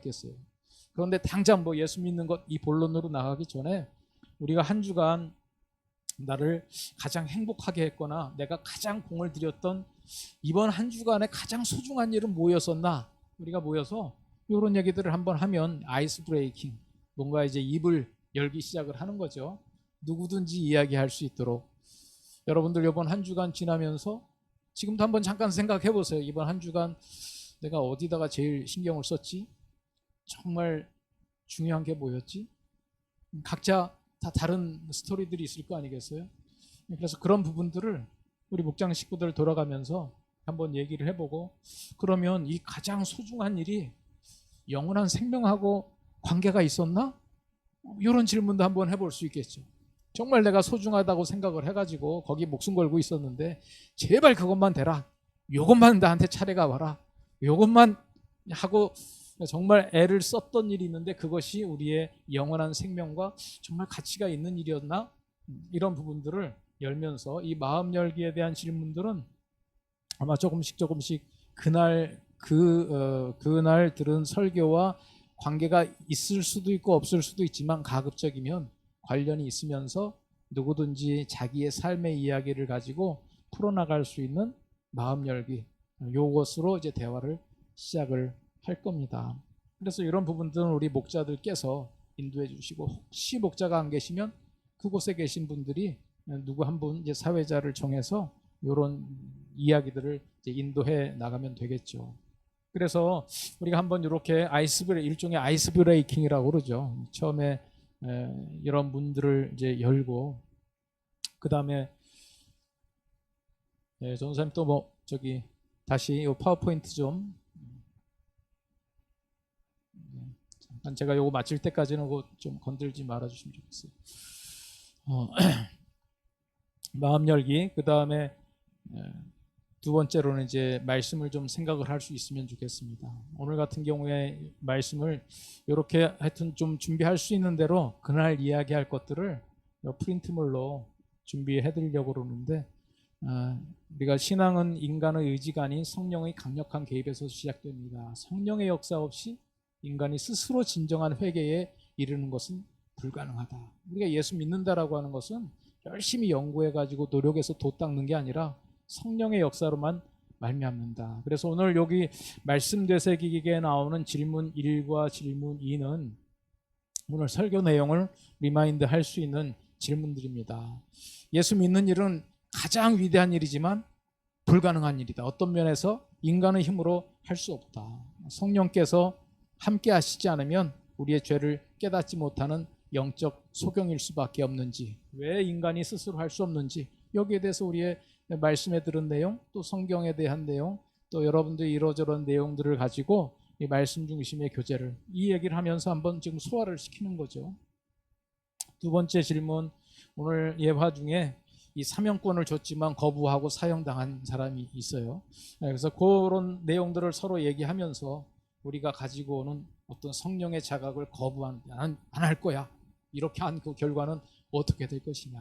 있겠어요. 그런데 당장 뭐 예수 믿는 것 이 본론으로 나가기 전에 우리가 한 주간 나를 가장 행복하게 했거나 내가 가장 공을 들였던 이번 한 주간에 가장 소중한 일은 뭐였었나? 우리가 모여서 이런 얘기들을 한번 하면 아이스 브레이킹, 뭔가 이제 입을 열기 시작을 하는 거죠. 누구든지 이야기할 수 있도록. 여러분들 이번 한 주간 지나면서 지금도 한번 잠깐 생각해 보세요. 이번 한 주간 내가 어디다가 제일 신경을 썼지? 정말 중요한 게 뭐였지? 각자 다 다른 스토리들이 있을 거 아니겠어요? 그래서 그런 부분들을 우리 목장 식구들 돌아가면서 한번 얘기를 해보고, 그러면 이 가장 소중한 일이 영원한 생명하고 관계가 있었나? 이런 질문도 한번 해볼 수 있겠죠. 정말 내가 소중하다고 생각을 해가지고 거기 목숨 걸고 있었는데 제발 그것만 되라, 요것만 나한테 차례가 와라, 요것만 하고 정말 애를 썼던 일이 있는데 그것이 우리의 영원한 생명과 정말 가치가 있는 일이었나? 이런 부분들을 열면서 이 마음 열기에 대한 질문들은 아마 조금씩 그날 들은 설교와 관계가 있을 수도 있고 없을 수도 있지만 가급적이면 관련이 있으면서 누구든지 자기의 삶의 이야기를 가지고 풀어나갈 수 있는 마음 열기, 요것으로 이제 대화를 시작을 할 겁니다. 그래서 이런 부분들은 우리 목자들께서 인도해 주시고, 혹시 목자가 안 계시면 그곳에 계신 분들이 누구 한 분 이제 사회자를 정해서 이런 이야기들을 이제 인도해 나가면 되겠죠. 그래서 우리가 한번 이렇게 일종의 아이스 브레이킹이라고 그러죠. 처음에 이런 문들을 이제 열고, 그 다음에 전사님 또 뭐 저기 다시 이 파워포인트 좀, 잠깐 제가 요거 마칠 때까지는 그거 좀 건들지 말아주시면 좋겠어요. 마음 열기, 그 다음에 두 번째로는 이제 말씀을 좀 생각을 할 수 있으면 좋겠습니다. 오늘 같은 경우에 말씀을 이렇게 하여튼 좀 준비할 수 있는 대로 그날 이야기할 것들을 프린트물로 준비해 드리려고 그러는데, 우리가 신앙은 인간의 의지가 아닌 성령의 강력한 개입에서 시작됩니다. 성령의 역사 없이 인간이 스스로 진정한 회개에 이르는 것은 불가능하다. 우리가 예수 믿는다라고 하는 것은 열심히 연구해가지고 노력해서 도 닦는 게 아니라 성령의 역사로만 말미암는다. 그래서 오늘 여기 말씀 되새기기에 나오는 질문 1과 질문 2는 오늘 설교 내용을 리마인드 할 수 있는 질문들입니다. 예수 믿는 일은 가장 위대한 일이지만 불가능한 일이다. 어떤 면에서 인간의 힘으로 할 수 없다. 성령께서 함께 하시지 않으면 우리의 죄를 깨닫지 못하는 영적 소경일 수밖에 없는지, 왜 인간이 스스로 할 수 없는지, 여기에 대해서 우리의 말씀에 들은 내용, 또 성경에 대한 내용, 또 여러분들이 이러저런 내용들을 가지고 이 말씀 중심의 교제를, 이 얘기를 하면서 한번 지금 소화를 시키는 거죠. 두 번째 질문, 오늘 예화 중에 이 사명권을 줬지만 거부하고 사형당한 사람이 있어요. 그래서 그런 내용들을 서로 얘기하면서 우리가 가지고 오는 어떤 성령의 자각을 거부한, 안 할 거야, 이렇게 한 그 결과는 어떻게 될 것이냐.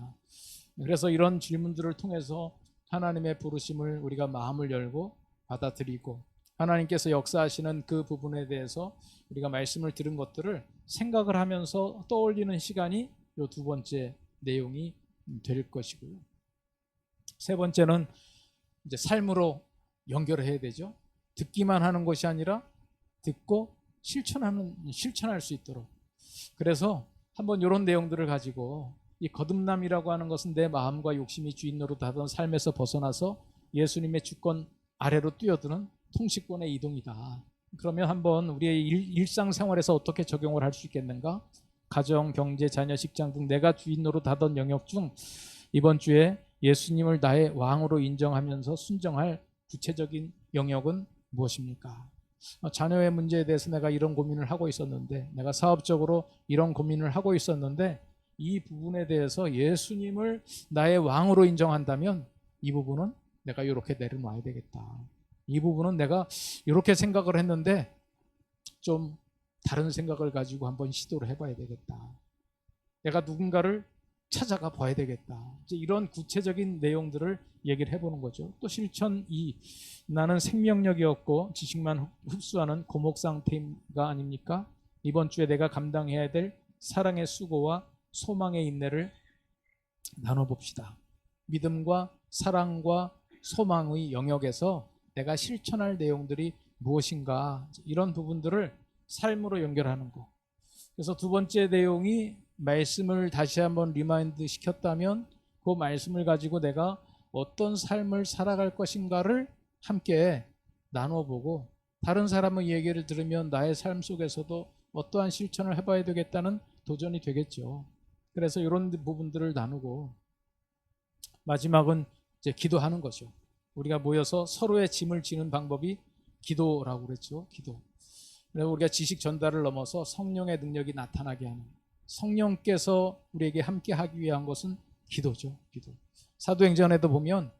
그래서 이런 질문들을 통해서 하나님의 부르심을 우리가 마음을 열고 받아들이고, 하나님께서 역사하시는 그 부분에 대해서 우리가 말씀을 들은 것들을 생각을 하면서 떠올리는 시간이 이 두 번째 내용이 될 것이고요. 세 번째는 이제 삶으로 연결해야 되죠. 듣기만 하는 것이 아니라 듣고 실천할 수 있도록. 그래서 한번 이런 내용들을 가지고, 이 거듭남이라고 하는 것은 내 마음과 욕심이 주인 노릇하던 삶에서 벗어나서 예수님의 주권 아래로 뛰어드는 통치권의 이동이다. 그러면 한번 우리의 일상생활에서 어떻게 적용을 할 수 있겠는가? 가정, 경제, 자녀, 직장 등 내가 주인 노릇하던 영역 중 이번 주에 예수님을 나의 왕으로 인정하면서 순정할 구체적인 영역은 무엇입니까? 자녀의 문제에 대해서 내가 이런 고민을 하고 있었는데, 내가 사업적으로 이런 고민을 하고 있었는데, 이 부분에 대해서 예수님을 나의 왕으로 인정한다면 이 부분은 내가 이렇게 내려놔야 되겠다. 이 부분은 내가 이렇게 생각을 했는데 좀 다른 생각을 가지고 한번 시도를 해봐야 되겠다. 내가 누군가를 찾아가 봐야 되겠다. 이제 이런 구체적인 내용들을 얘기를 해보는 거죠. 또 실천 2, 나는 생명력이 없고 지식만 흡수하는 고목 상태가 아닙니까? 이번 주에 내가 감당해야 될 사랑의 수고와 소망의 인내를 나눠봅시다. 믿음과 사랑과 소망의 영역에서 내가 실천할 내용들이 무엇인가, 이런 부분들을 삶으로 연결하는 거. 그래서 두 번째 내용이 말씀을 다시 한번 리마인드 시켰다면 그 말씀을 가지고 내가 어떤 삶을 살아갈 것인가를 함께 나눠보고, 다른 사람의 얘기를 들으면 나의 삶 속에서도 어떠한 실천을 해봐야 되겠다는 도전이 되겠죠. 그래서 이런 부분들을 나누고, 마지막은 이제 기도하는 거죠. 우리가 모여서 서로의 짐을 지는 방법이 기도라고 그랬죠. 기도. 그래서 우리가 지식 전달을 넘어서 성령의 능력이 나타나게 하는, 성령께서 우리에게 함께 하기 위한 것은 기도죠. 기도. 사도행전에도 보면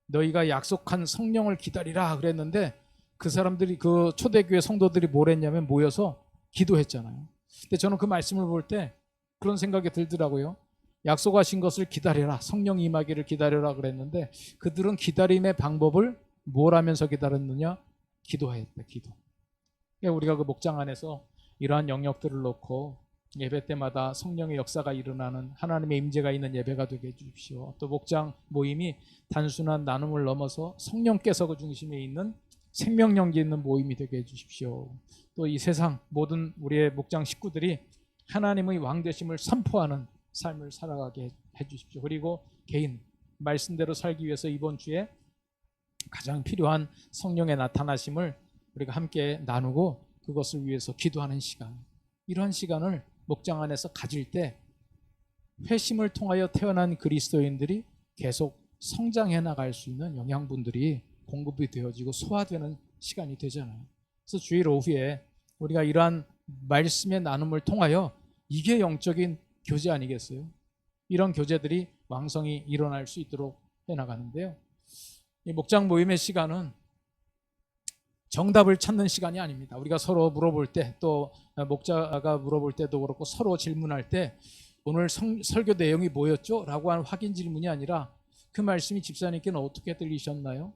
너희가 약속한 성령을 기다리라 그랬는데, 그 사람들이, 그 초대교회 성도들이 뭘 했냐면 모여서 기도했잖아요. 근데 저는 그 말씀을 볼 때 그런 생각이 들더라고요. 약속하신 것을 기다려라, 성령 임하기를 기다려라 그랬는데, 그들은 기다림의 방법을 뭘 하면서 기다렸느냐? 기도했다. 기도. 그러니까 우리가 그 목장 안에서 이러한 영역들을 놓고 예배 때마다 성령의 역사가 일어나는, 하나님의 임재가 있는 예배가 되게 해주십시오. 또 목장 모임이 단순한 나눔을 넘어서 성령께서 그 중심에 있는 생명력이 있는 모임이 되게 해주십시오. 또 이 세상 모든 우리의 목장 식구들이 하나님의 왕되심을 선포하는 삶을 살아가게 해주십시오. 그리고 개인 말씀대로 살기 위해서 이번 주에 가장 필요한 성령의 나타나심을 우리가 함께 나누고 그것을 위해서 기도하는 시간, 이러한 시간을 목장 안에서 가질 때 회심을 통하여 태어난 그리스도인들이 계속 성장해 나갈 수 있는 영양분들이 공급이 되어지고 소화되는 시간이 되잖아요. 그래서 주일 오후에 우리가 이러한 말씀의 나눔을 통하여, 이게 영적인 교제 아니겠어요? 이런 교제들이 왕성히 일어날 수 있도록 해나가는데요. 이 목장 모임의 시간은 정답을 찾는 시간이 아닙니다. 우리가 서로 물어볼 때, 또 목자가 물어볼 때도 그렇고 서로 질문할 때 오늘 설교 내용이 뭐였죠? 라고 하는 확인 질문이 아니라, 그 말씀이 집사님께는 어떻게 들리셨나요?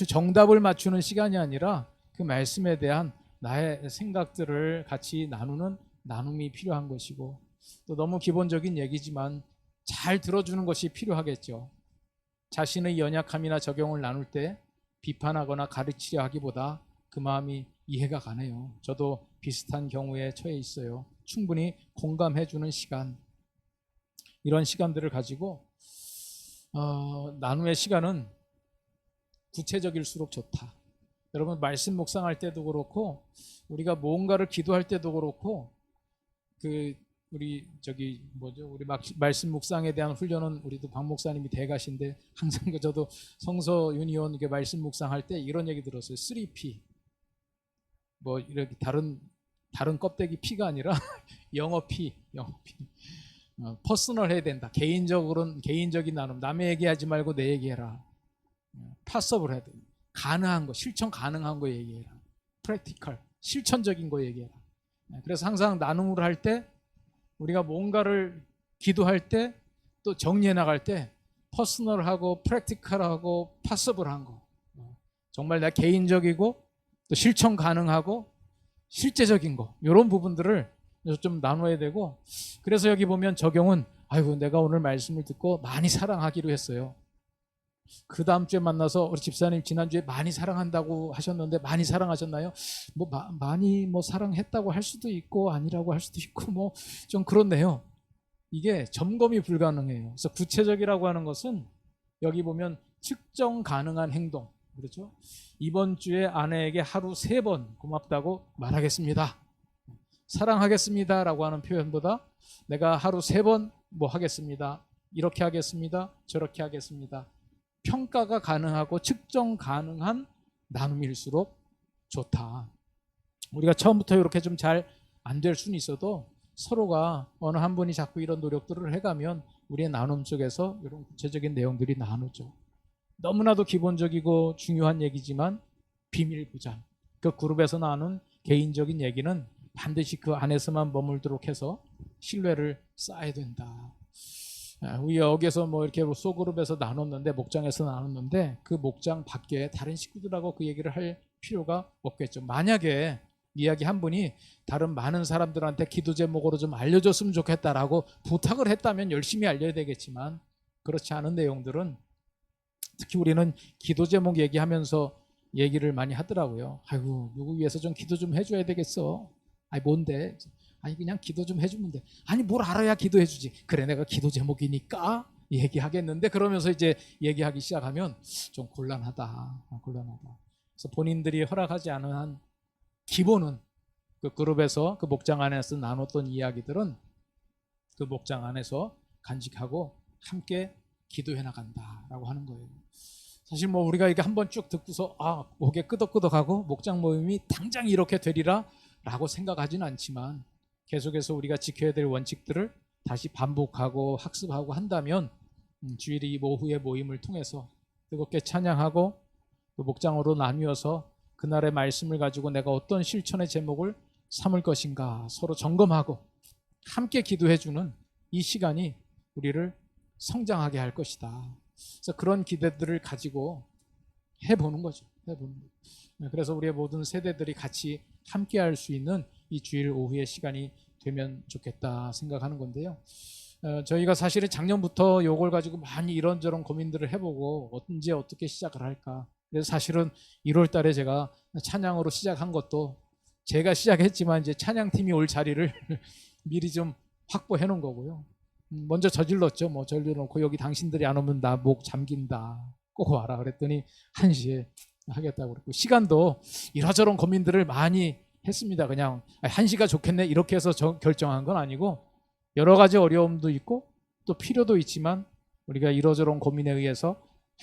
정답을 맞추는 시간이 아니라 그 말씀에 대한 나의 생각들을 같이 나누는 나눔이 필요한 것이고, 또 너무 기본적인 얘기지만 잘 들어주는 것이 필요하겠죠. 자신의 연약함이나 적용을 나눌 때 비판하거나 가르치려 하기보다 그 마음이 이해가 가네요. 저도 비슷한 경우에 처해 있어요. 충분히 공감해주는 시간, 이런 시간들을 가지고 나눔의 시간은 구체적일수록 좋다. 여러분, 말씀 묵상할 때도 그렇고 우리가 뭔가를 기도할 때도 그렇고, 우리 말씀 묵상에 대한 훈련은 우리도 박 목사님이 대가신데, 항상 저도 성서 유니온 말씀 묵상할 때 이런 얘기 들었어요. 3P. 뭐 이렇게 다른 껍데기 P가 아니라 영어 P. 퍼스널 해야 된다. 개인적인 나눔. 남의 얘기하지 말고 내 얘기해라. 파서블 해야 된다. 가능한 거, 실천 가능한 거 얘기해라. 프랙티컬, 실천적인 거 얘기해라. 그래서 항상 나눔을 할 때, 우리가 뭔가를 기도할 때, 또 정리해 나갈 때 퍼스널하고 프랙티컬하고 파서블한 거, 정말 내 개인적이고 또 실천 가능하고 실제적인 거, 이런 부분들을 좀 나눠야 되고, 그래서 여기 보면 적용은, 아이고 내가 오늘 말씀을 듣고 많이 사랑하기로 했어요. 그 다음 주에 만나서 우리 집사님 지난주에 많이 사랑한다고 하셨는데 많이 사랑하셨나요? 많이 사랑했다고 할 수도 있고 아니라고 할 수도 있고 좀 그렇네요. 이게 점검이 불가능해요. 그래서 구체적이라고 하는 것은 여기 보면 측정 가능한 행동, 그렇죠? 이번 주에 아내에게 하루 3번 고맙다고 말하겠습니다. 사랑하겠습니다 라고 하는 표현보다 내가 하루 3번 하겠습니다, 이렇게 하겠습니다, 저렇게 하겠습니다, 평가가 가능하고 측정 가능한 나눔일수록 좋다. 우리가 처음부터 이렇게 좀 잘 안 될 수는 있어도 서로가 어느 한 분이 자꾸 이런 노력들을 해가면 우리의 나눔 속에서 이런 구체적인 내용들이 나누죠. 너무나도 기본적이고 중요한 얘기지만 비밀 보장, 그 그룹에서 나눈 개인적인 얘기는 반드시 그 안에서만 머물도록 해서 신뢰를 쌓아야 된다. 우리 여기에서 뭐 이렇게 소그룹에서 나눴는데, 목장에서 나눴는데, 그 목장 밖에 다른 식구들하고 그 얘기를 할 필요가 없겠죠. 만약에 이야기 한 분이 다른 많은 사람들한테 기도 제목으로 좀 알려줬으면 좋겠다라고 부탁을 했다면 열심히 알려야 되겠지만, 그렇지 않은 내용들은, 특히 우리는 기도 제목 얘기하면서 얘기를 많이 하더라고요. 아이고, 누구 위해서 좀 기도 좀 해줘야 되겠어. 아니 뭔데? 아니 그냥 기도 좀 해주면 돼. 아니 뭘 알아야 기도해 주지. 그래 내가 기도 제목이니까 얘기하겠는데, 그러면서 이제 얘기하기 시작하면 좀 곤란하다. 곤란하다. 그래서 본인들이 허락하지 않은 한, 기본은 그 그룹에서 그 목장 안에서 나눴던 이야기들은 그 목장 안에서 간직하고 함께 기도해 나간다라고 하는 거예요. 사실 뭐 우리가 이게 한번 쭉 듣고서 고개 끄덕끄덕하고 목장 모임이 당장 이렇게 되리라 라고 생각하지는 않지만, 계속해서 우리가 지켜야 될 원칙들을 다시 반복하고 학습하고 한다면 주일이 오후의 모임을 통해서 뜨겁게 찬양하고 또 목장으로 나뉘어서 그날의 말씀을 가지고 내가 어떤 실천의 제목을 삼을 것인가 서로 점검하고 함께 기도해주는 이 시간이 우리를 성장하게 할 것이다. 그래서 그런 기대들을 가지고 해보는 거죠. 그래서 우리의 모든 세대들이 같이 함께 할 수 있는 이 주일 오후의 시간이 되면 좋겠다 생각하는 건데요. 저희가 사실은 작년부터 이걸 가지고 많이 이런저런 고민들을 해보고 언제 어떻게 시작을 할까. 그래서 사실은 1월 달에 제가 찬양으로 시작한 것도 제가 시작했지만 이제 찬양팀이 올 자리를 미리 좀 확보해 놓은 거고요. 먼저 저질렀죠. 뭐 저질러놓고 여기 당신들이 안 오면 나 목 잠긴다. 꼭 와라 그랬더니 1시에 하겠다고 그랬고, 시간도 이러저런 고민들을 많이 했습니다. 그냥 1시가 좋겠네 이렇게 해서 결정한 건 아니고, 여러 가지 어려움도 있고 또 필요도 있지만 우리가 이러저런 고민에 의해서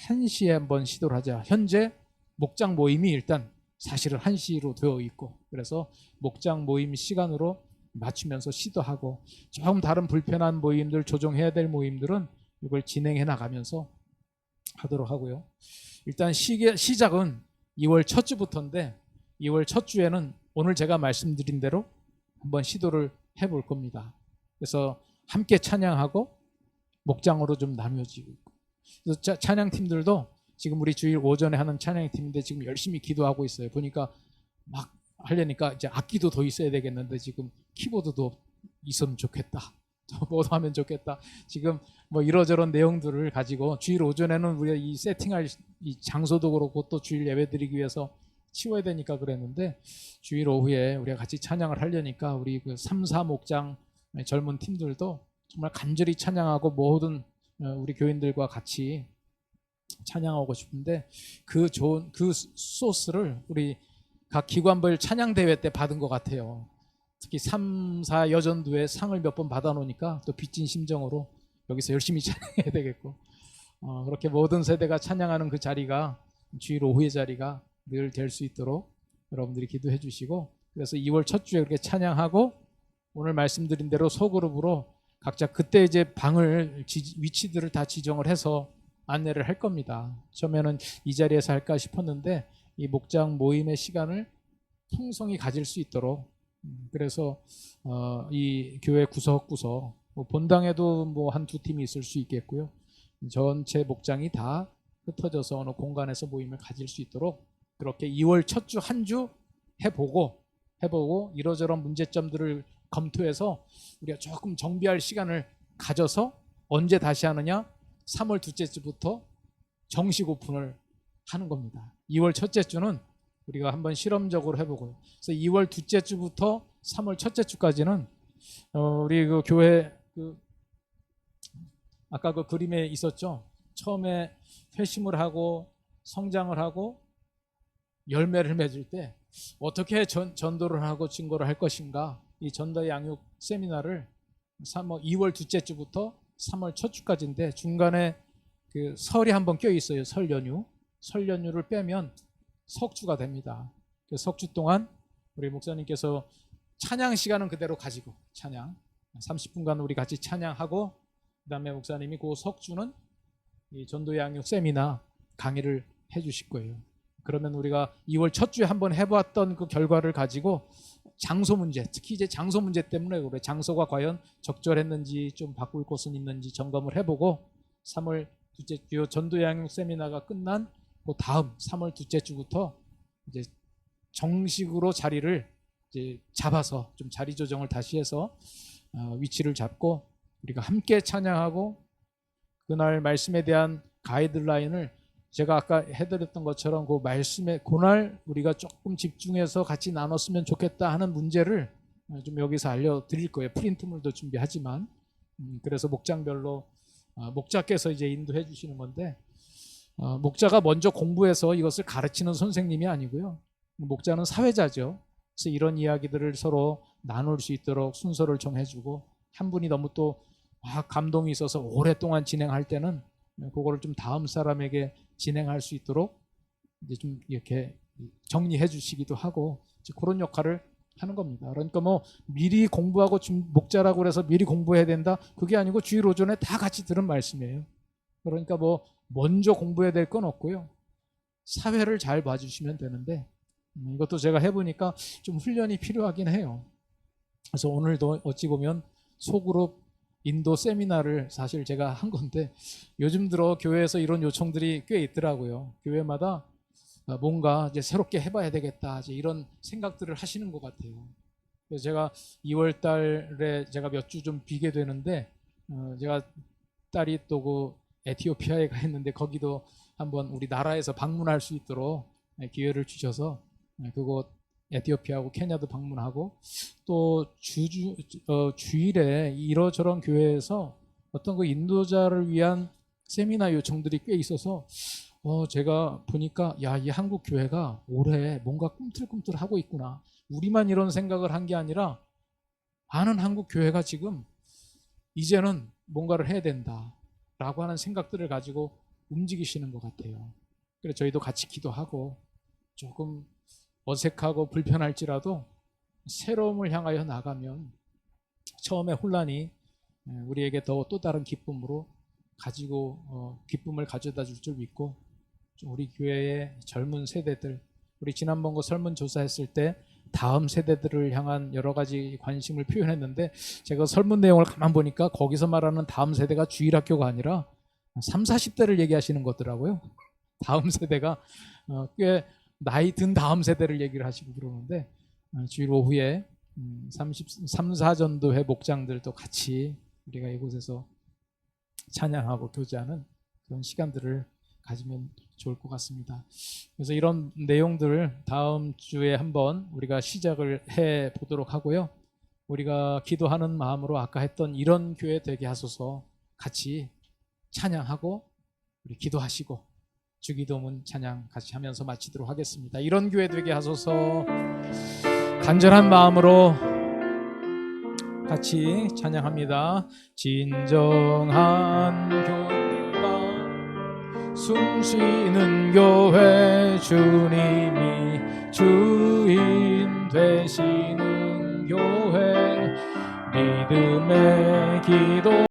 1시에 한번 시도를 하자. 현재 목장 모임이 일단 사실은 1시로 되어 있고, 그래서 목장 모임 시간으로 맞추면서 시도하고, 조금 다른 불편한 모임들, 조정해야 될 모임들은 이걸 진행해 나가면서 하도록 하고요. 일단 시작은 2월 첫 주부터인데, 2월 첫 주에는 오늘 제가 말씀드린 대로 한번 시도를 해볼 겁니다. 그래서 함께 찬양하고 목장으로 좀 나누어지고 있고, 그래서 찬양팀들도 지금 우리 주일 오전에 하는 찬양팀인데 지금 열심히 기도하고 있어요. 보니까 막 하려니까 이제 악기도 더 있어야 되겠는데 지금 키보드도 있으면 좋겠다. 뭐도 하면 좋겠다. 지금 뭐 이러저런 내용들을 가지고, 주일 오전에는 우리가 이 세팅할 이 장소도 그렇고 또 주일 예배 드리기 위해서 치워야 되니까 그랬는데, 주일 오후에 우리가 같이 찬양을 하려니까 우리 그 3, 4 목장 젊은 팀들도 정말 간절히 찬양하고 모든 우리 교인들과 같이 찬양하고 싶은데, 그 좋은 그 소스를 우리 각 기관별 찬양 대회 때 받은 것 같아요. 특히 3, 4 여전도에 상을 몇 번 받아놓으니까 또 빚진 심정으로 여기서 열심히 찬양해야 되겠고, 그렇게 모든 세대가 찬양하는 그 자리가, 주일 오후의 자리가 늘 될 수 있도록 여러분들이 기도해 주시고, 그래서 2월 첫 주에 그렇게 찬양하고 오늘 말씀드린 대로 소그룹으로 각자 그때 이제 방을 위치들을 다 지정을 해서 안내를 할 겁니다. 처음에는 이 자리에서 할까 싶었는데 이 목장 모임의 시간을 풍성히 가질 수 있도록, 그래서 이 교회 구석구석 뭐 본당에도 뭐 한 두 팀이 있을 수 있겠고요. 전체 목장이 다 흩어져서 어느 공간에서 모임을 가질 수 있도록 그렇게 2월 첫 주 한 주 해보고 이러저런 문제점들을 검토해서 우리가 조금 정비할 시간을 가져서 언제 다시 하느냐, 3월 둘째 주부터 정식 오픈을 하는 겁니다. 2월 첫째 주는 우리가 한번 실험적으로 해보고요. 그래서 2월 둘째 주부터 3월 첫째 주까지는 우리 그 교회 아까 그 그림에 있었죠. 처음에 회심을 하고 성장을 하고 열매를 맺을 때 어떻게 전도를 하고 증거를 할 것인가, 이 전도 양육 세미나를 2월 둘째 주부터 3월 첫 주까지인데, 중간에 그 설이 한번 껴 있어요. 설 연휴를 빼면 석주가 됩니다. 그 석주 동안 우리 목사님께서 찬양 시간은 그대로 가지고 찬양 30분간 우리 같이 찬양하고, 그다음에 목사님이 그 석주는 이 전도 양육 세미나 강의를 해 주실 거예요. 그러면 우리가 2월 첫 주에 한번 해봤던 그 결과를 가지고 장소 문제, 특히 이제 장소 문제 때문에 그래. 장소가 과연 적절했는지 좀 바꿀 곳은 있는지 점검을 해보고 3월 둘째 주 전도 양육 세미나가 끝난 그 다음 3월 둘째 주부터 이제 정식으로 자리를 이제 잡아서 좀 자리 조정을 다시 해서 위치를 잡고 우리가 함께 찬양하고 그날 말씀에 대한 가이드라인을 제가 아까 해드렸던 것처럼 그 말씀에 그날 우리가 조금 집중해서 같이 나눴으면 좋겠다 하는 문제를 좀 여기서 알려드릴 거예요. 프린트물도 준비하지만 그래서 목장별로 목자께서 이제 인도해 주시는 건데 목자가 먼저 공부해서 이것을 가르치는 선생님이 아니고요. 목자는 사회자죠. 그래서 이런 이야기들을 서로 나눌 수 있도록 순서를 정해주고 한 분이 너무 또 감동이 있어서 오랫동안 진행할 때는 그거를 좀 다음 사람에게 진행할 수 있도록 이제 좀 이렇게 정리해 주시기도 하고 그런 역할을 하는 겁니다. 그러니까 뭐 미리 공부하고 목자라고 그래서 미리 공부해야 된다 그게 아니고 주일 오전에 다 같이 들은 말씀이에요. 그러니까 뭐 먼저 공부해야 될 건 없고요. 사회를 잘 봐주시면 되는데 이것도 제가 해보니까 좀 훈련이 필요하긴 해요. 그래서 오늘도 어찌 보면 소그룹 인도 세미나를 사실 제가 한 건데 요즘 들어 교회에서 이런 요청들이 꽤 있더라고요. 교회마다 뭔가 이제 새롭게 해봐야 되겠다 이제 이런 생각들을 하시는 것 같아요. 그래서 제가 2월 달에 제가 몇 주 좀 비게 되는데 제가 딸이 또 그 에티오피아에 가 있는데 거기도 한번 우리 나라에서 방문할 수 있도록 기회를 주셔서 그곳 에티오피아하고 케냐도 방문하고 또 주일에 이러저런 교회에서 어떤 그 인도자를 위한 세미나 요청들이 꽤 있어서 제가 보니까 야, 이 한국 교회가 올해 뭔가 꿈틀꿈틀하고 있구나. 우리만 이런 생각을 한 게 아니라 많은 한국 교회가 지금 이제는 뭔가를 해야 된다라고 하는 생각들을 가지고 움직이시는 것 같아요. 그래서 저희도 같이 기도하고 조금 어색하고 불편할지라도 새로움을 향하여 나가면 처음에 혼란이 우리에게 또 다른 기쁨으로 가지고 기쁨을 가져다 줄 줄 믿고 우리 교회의 젊은 세대들 우리 지난번 그 설문조사했을 때 다음 세대들을 향한 여러 가지 관심을 표현했는데 제가 설문 내용을 가만 보니까 거기서 말하는 다음 세대가 주일학교가 아니라 3, 40대를 얘기하시는 거더라고요. 다음 세대가 꽤 나이 든 다음 세대를 얘기를 하시고 그러는데 주일 오후에 3, 4전도회 목장들도 같이 우리가 이곳에서 찬양하고 교제하는 그런 시간들을 가지면 좋을 것 같습니다. 그래서 이런 내용들을 다음 주에 한번 우리가 시작을 해 보도록 하고요. 우리가 기도하는 마음으로 아까 했던 이런 교회 되게 하소서 같이 찬양하고 우리 기도하시고 주기도문 찬양 같이 하면서 마치도록 하겠습니다. 이런 교회 되게 하소서 간절한 마음으로 같이 찬양합니다. 진정한 교회가 숨쉬는 교회 주님이 주인 되시는 교회 믿음의 기도